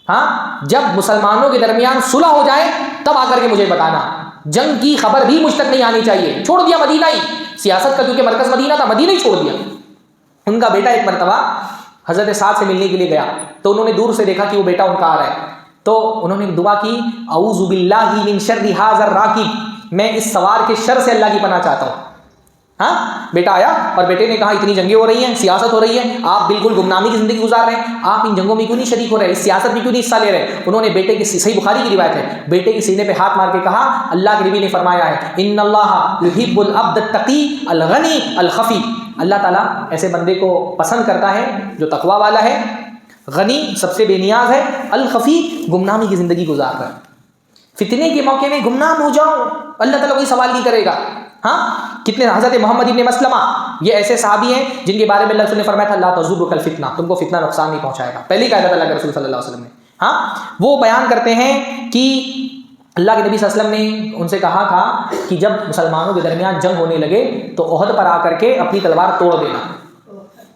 ہاں جب مسلمانوں کے درمیان صلح ہو جائے تب آ کر کے مجھے بتانا، جنگ کی خبر بھی مجھ تک نہیں آنی چاہیے. چھوڑ دیا مدینہ ہی، سیاست کا کیونکہ مرکز مدینہ تھا، مدینہ ہی چھوڑ دیا. ان کا بیٹا ایک مرتبہ حضرت سعد سے ملنے کے لیے گیا تو انہوں نے دور سے دیکھا کہ وہ بیٹا ان کا آ رہا ہے، تو انہوں نے دعا کی اعوذ باللہ من شر ھذا الراکب، میں اس سوار کے شر سے اللہ کی پناہ چاہتا ہوں. ہاں بیٹا آیا اور بیٹے نے کہا اتنی جنگیں ہو رہی ہیں، سیاست ہو رہی ہے، آپ بالکل گمنامی کی زندگی گزار رہے ہیں، آپ ان جنگوں میں کیوں نہیں شریک ہو رہے، اس سیاست میں کیوں نہیں حصہ لے رہے. انہوں نے بیٹے کی، صحیح بخاری کی روایت ہے، بیٹے کے سینے پہ ہاتھ مار کے کہا اللہ کے نبی نے فرمایا ہے ان اللہ یحب العبد التقی الغنی الخفی، اللہ تعالیٰ ایسے بندے کو پسند کرتا ہے جو تقوی والا ہے، غنی سب سے بے نیاز ہے، الخفی گمنامی کی زندگی گزار رہا ہے. فتنے کے موقع میں گمنام ہو جاؤ اللہ تعالیٰ کوئی سوال نہیں کرے گا. ہاں کتنے، حضرت محمد ابن مسلمہ یہ ایسے صحابی ہیں جن کے بارے میں اللہ رسول نے فرمایا تھا لا تضرک الفتنہ، تم کو فتنہ نقصان نہیں پہنچائے گا، پہلی قاعدہ اللہ کے رسول صلی اللہ علیہ وسلم نے. ہاں وہ بیان کرتے ہیں کہ اللہ کے نبی صلی اللہ علیہ وسلم نے ان سے کہا تھا کہ جب مسلمانوں کے درمیان جنگ ہونے لگے تو احد پر آ کر کے اپنی تلوار توڑ دینا،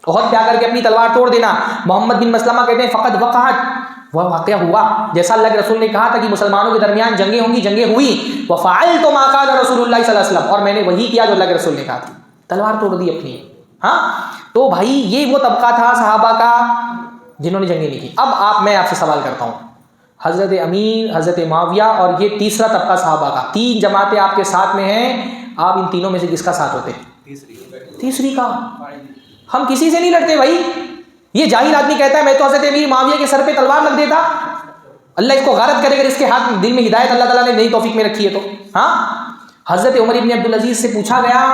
احد پہ آ کر کے اپنی تلوار توڑ دینا. محمد بن مسلمہ کہتے ہیں فقط وقعت، وہ واقعہ ہوا جیسا اللہ کے رسول نے کہا تھا کہ مسلمانوں کے درمیان جنگیں ہوں گی، جنگیں ہوئی. وفعلت ما قال رسول اللہ صلی اللہ علیہ وسلم، اور میں نے وہی کیا جو اللہ کے رسول نے کہا تھا، تلوار توڑ دی اپنی. ہاں تو بھائی یہ وہ طبقہ تھا صحابہ کا جنہوں نے جنگیں نہیں کی. اب میں آپ سے سوال کرتا ہوں، حضرت امیر، حضرت معاویہ اور یہ تیسرا طبقہ صحابہ کا، تین جماعتیں آپ کے ساتھ میں ہیں، آپ ان تینوں میں سے کس کا ساتھ ہوتے؟ تیسری کا. ہم کسی سے نہیں لڑتے بھائی. یہ جاہل آدمی کہتا ہے میں تو حضرت امیر معاویہ کے سر پہ تلوار لگ دیتا، اللہ اس کو غارت کرے اگر اس کے ہاتھ دل میں ہدایت اللہ تعالیٰ نے نئی توفیق میں رکھی ہے تو. ہاں حضرت عمر ابن عبدالعزیز سے پوچھا گیا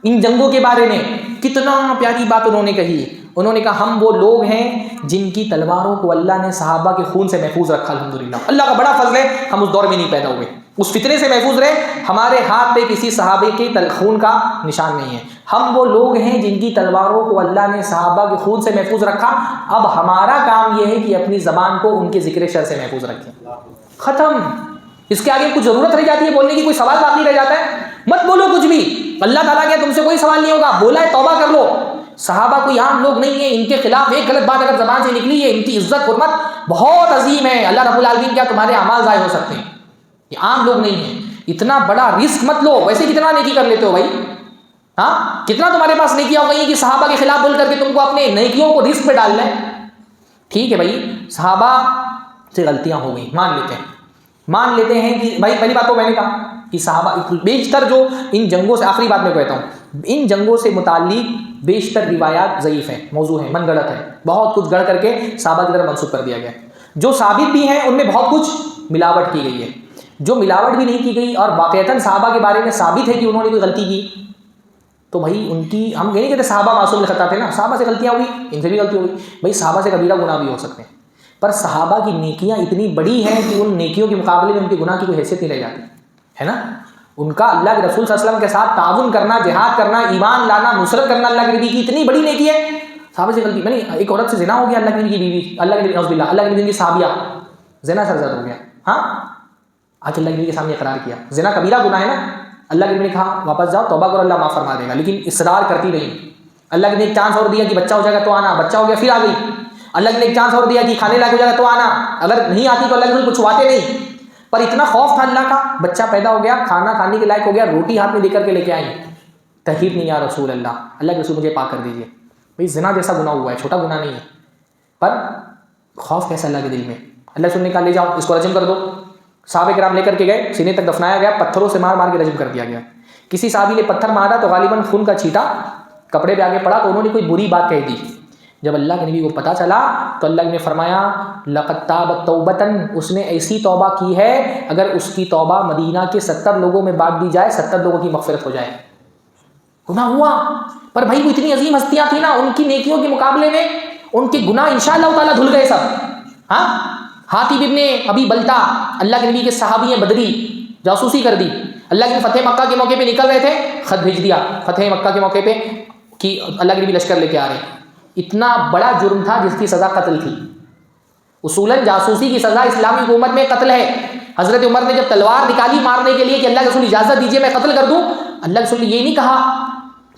ان جنگوں کے بارے میں، کتنا پیاری بات انہوں نے کہی. انہوں نے کہا ہم وہ لوگ ہیں جن کی تلواروں کو اللہ نے صحابہ کے خون سے محفوظ رکھا، الحمدللہ اللہ کا بڑا فضل ہے، ہم اس دور میں نہیں پیدا ہوئے، اس فتنے سے محفوظ رہے، ہمارے ہاتھ پہ کسی صحابے کے خون کا نشان نہیں ہے. ہم وہ لوگ ہیں جن کی تلواروں کو اللہ نے صحابہ کے خون سے محفوظ رکھا، اب ہمارا کام یہ ہے کہ اپنی زبان کو ان کے ذکر شر سے محفوظ رکھیں. ختم. اس کے آگے کچھ ضرورت رہ جاتی ہے بولنے کی؟ کوئی سوال باقی رہ جاتا ہے؟ مت بولو کچھ بھی، اللہ تعالیٰ کے تم سے کوئی سوال نہیں ہوگا، بولا ہے توبہ کر لو. صحابہ کوئی عام لوگ نہیں ہیں، ان کے خلاف ایک غلط بات اگر زبان سے نکلی ہے، ان کی عزت حرمت بہت عظیم ہے، اللہ رب العالمین کیا تمہارے اعمال ضائع ہو سکتے ہیں. یہ عام لوگ نہیں ہیں. اتنا بڑا رسک مت لو. ویسے کتنا نیکی کر لیتے ہو بھائی؟ ہاں کتنا تمہارے پاس نیکیاں ہو گئی کہ صحابہ کے خلاف بول کر کے تم کو اپنے نیکیوں کو رسک پہ ڈالنا ہے. ٹھیک ہے بھائی صحابہ سے غلطیاں ہو گئی، مان لیتے ہیں کہ بھائی پہلی بات تو میں نے کہا کہ صحابہ بیشتر جو ان جنگوں سے، آخری بات میں کہتا ہوں، ان جنگوں سے متعلق بیشتر روایات ضعیف ہیں، موضوع ہیں، من گڑت ہے، بہت کچھ گڑھ کر کے صحابہ کی طرف منسوب کر دیا گیا. جو ثابت بھی ہیں ان میں بہت کچھ ملاوٹ کی گئی ہے. جو ملاوٹ بھی نہیں کی گئی اور واقعتاً صحابہ کے بارے میں ثابت ہے کہ انہوں نے کوئی غلطی کی، تو بھائی ان کی، ہم یہ نہیں کہتے صحابہ معصوم الخطا تھے نا، صحابہ سے غلطیاں ہوئی، ان سے بھی غلطی ہوئی. بھائی صحابہ سے کبیرہ گناہ بھی ہو سکتے ہیں، پر صحابہ کی نیکیاں اتنی بڑی ہیں کہ ان نیکیوں کے مقابلے میں ان کے گناہ کی کوئی حیثیت نہیں رہ جاتی ہے نا. ان کا اللہ کے رسول صلی اللہ علیہ وسلم کے ساتھ تعاون کرنا، جہاد کرنا، ایمان لانا، نصرت کرنا اللہ کے نبی کی اتنی بڑی نیکی ہے. صحابہ سے غلطی، میں نے ایک عورت سے زنا ہو گیا، اللہ کے نبی کی بیوی، اللہ کے نبی نعوذ باللہ، اللہ کے نبی کی صحابیہ، زنا سرزد ہو گیا. ہاں آج اللہ کے نبی کے سامنے اقرار کیا، زنا کبیرہ گناہ ہے نا. اللہ کے نبی نے کہا واپس جاؤ توبہ کرو، اللہ معاف فرما دے گا، لیکن اصرار کرتی رہی. اللہ کے نے ایک چانس اور دیا کہ بچہ ہو جائے گا تو آنا، بچہ ہو گیا پھر آ گئی. اللہ نے ایک چانس اور دیا کہ کھانے لائق ہو جائے گا تو آنا، اگر نہیں آتی تو اللہ کے رسول پوچھواتے نہیں. پر اتنا خوف تھا اللہ کا، بچہ پیدا ہو گیا، کھانا کھانے کے لائق ہو گیا، روٹی ہاتھ میں لے کر کے لے کے آئی. تحقیق نہیں یا رسول اللہ، اللہ کے رسول مجھے پاک کر دیجیے. بھائی زنا جیسا گناہ ہوا ہے، چھوٹا گناہ نہیں ہے، پر خوف کیسا اللہ کے دل میں. اللہ رسول نے کہا لے جاؤ اس کو رجم کر دو. صحابہ کرام لے کر کے گئے، سینے تک دفنایا گیا، پتھروں سے مار مار کے رجم کر دیا گیا. کسی صحابی نے پتھر مارا تو غالباً خون کا چھینٹا کپڑے پہ آگے پڑا تو انہوں نے کوئی بری بات کہہ دی. جب اللہ کے نبی کو پتا چلا تو اللہ نے فرمایا لقد تابت توبتن، اس نے ایسی توبہ کی ہے اگر اس کی توبہ مدینہ کے 70 لوگوں میں بانٹ دی جائے 70 لوگوں کی مغفرت ہو جائے. گناہ ہوا، پر بھائی وہ اتنی عظیم ہستیاں تھیں نا، ان کی نیکیوں کے مقابلے میں ان کے گناہ انشاءاللہ تعالیٰ دھل گئے سب. ہاں حاتب ابن ابی بلتا اللہ کے نبی کے صحابی ہیں، بدری، جاسوسی کر دی. اللہ کے فتح مکہ کے موقع پہ نکل رہے تھے، خط بھیج دیا فتح مکہ کے موقع پہ کہ اللہ کے نبی لشکر لے کے آ رہے ہیں. اتنا بڑا جرم تھا جس کی سزا قتل تھی. اصولاً جاسوسی کی سزا اسلامی حکومت میں قتل ہے. حضرت عمر نے جب تلوار نکالی مارنے کے لیے کہ اللہ کے رسول اجازت دیجیے میں قتل کر دوں، اللہ کے رسول نے یہ نہیں کہا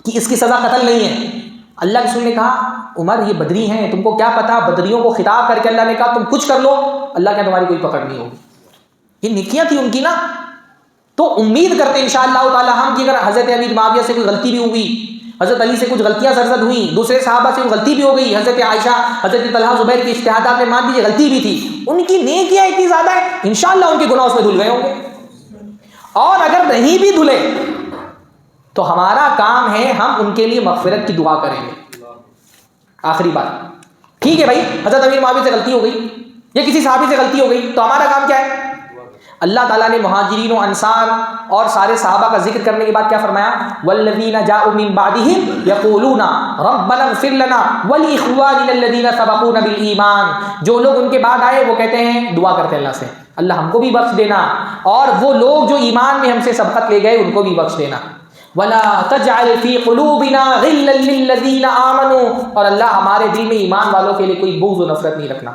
کہ اس کی سزا قتل نہیں ہے، اللہ کے رسول نے کہا عمر یہ بدری ہیں، تم کو کیا پتا، بدریوں کو خطاب کر کے اللہ نے کہا تم کچھ کر لو، اللہ کے تمہاری کوئی پکڑ نہیں ہوگی۔ یہ نیکیاں تھی ان کی نا، تو امید کرتے ہیں انشاءاللہ تعالی ہم کہ اگر حضرت امیر معاویہ سے کوئی غلطی بھی ہوئی، حضرت علی سے کچھ غلطیاں سرزد ہوئیں، دوسرے صحابہ سے کوئی غلطی بھی ہو گئی، حضرت عائشہ، حضرت طلحہ، زبیر کی اجتہادات میں مان لیجیے غلطی بھی تھی، ان کی نیکیاں اتنی زیادہ ہیں انشاءاللہ ان کے گناہ اس میں دھل گئے ہوں گے۔ اور اگر نہیں بھی دھلے تو ہمارا کام ہے ہم ان کے لیے مغفرت کی دعا کریں گے۔ آخری بات، ٹھیک ہے بھائی حضرت امیر معاویہ سے غلطی ہو گئی یا کسی صحابی سے غلطی ہو گئی تو ہمارا کام کیا ہے؟ اللہ تعالیٰ نے مہاجرین و انصار اور سارے صحابہ کا ذکر کرنے کے بعد کیا فرمایا؟ والذین جاءوا من بعدہم یقولون ربنا اغفر لنا ولاخواننا الذین سبقونا بالایمان، جو لوگ ان کے بعد آئے وہ کہتے ہیں، دعا کرتے ہیں اللہ سے، اللہ ہم کو بھی بخش دینا، اور وہ لوگ جو ایمان میں ہم سے سبقت لے گئے ان کو بھی بخش دینا۔ ولا تجعل فی قلوبنا غلا للذین آمنوا، اور اللہ ہمارے دل میں ایمان والوں کے لیے کوئی بغض و نفرت نہیں رکھنا۔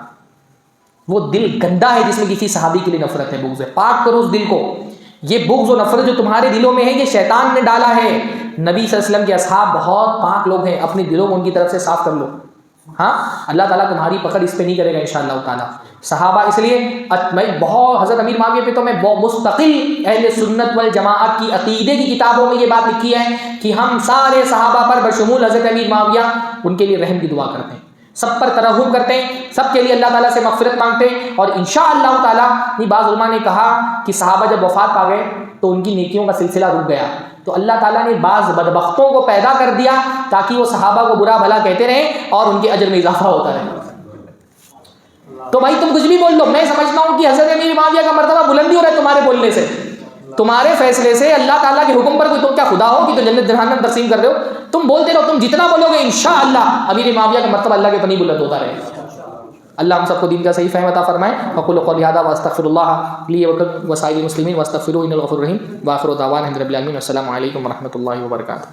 وہ دل گندا ہے جس میں کسی صحابی کے لیے نفرت ہے، بغض ہے، پاک کرو اس دل کو۔ یہ بغض و نفرت جو تمہارے دلوں میں ہے یہ شیطان نے ڈالا ہے۔ نبی صلی اللہ علیہ وسلم کے اصحاب بہت پاک لوگ ہیں، اپنے دلوں کو ان کی طرف سے صاف کر لو، ہاں اللہ تعالیٰ تمہاری پکڑ اس پہ نہیں کرے گا انشاءاللہ تعالیٰ۔ صحابہ، اس لیے میں بہت حضرت امیر معاویہ پہ تو میں مستقل اہل سنت والجماعت کی عقیدے کی کتابوں میں یہ بات لکھی ہے کہ ہم سارے صحابہ پر بشمول حضرت امیر معاویہ ان کے لیے رحم کی دعا کرتے ہیں، سب پر ترحم کرتے ہیں، سب کے لیے اللہ تعالیٰ سے مغفرت مانگتے ہیں، اور انشاءاللہ تعالیٰ بعض علماء نے کہا کہ صحابہ جب وفات پا گئے تو ان کی نیکیوں کا سلسلہ رک گیا، تو اللہ تعالیٰ نے بعض بدبختوں کو پیدا کر دیا تاکہ وہ صحابہ کو برا بھلا کہتے رہیں اور ان کے اجر میں اضافہ ہوتا رہے۔ تو بھائی تم کچھ بھی بول لو، میں سمجھتا ہوں کہ حضرت امیر معاویہ کا مرتبہ بلندی ہو رہا ہے تمہارے بولنے سے، تمہارے فیصلے سے، اللہ تعالیٰ کے حکم پر کوئی تم کیا خدا ہو کہ تو جنت جہنم تقسیم کر رہے ہو؟ تم بولتے رہو، تم جتنا بولو گے انشاءاللہ امیر معاویہ کا مرتبہ اللہ کے پنی بلند ہوتا رہے گا۔ اللہ ہم سب کو دین کا صحیح فہم عطا فرمائے۔ اقول قولی ھذا واستغفر اللہ لی ولکم وسائر المسلمین واستغفروہ انہ الغفور الرحیم، وآخر دعوانا الحمد للہ رب العالمین، والسلام علیکم ورحمۃ اللہ وبرکاتہ۔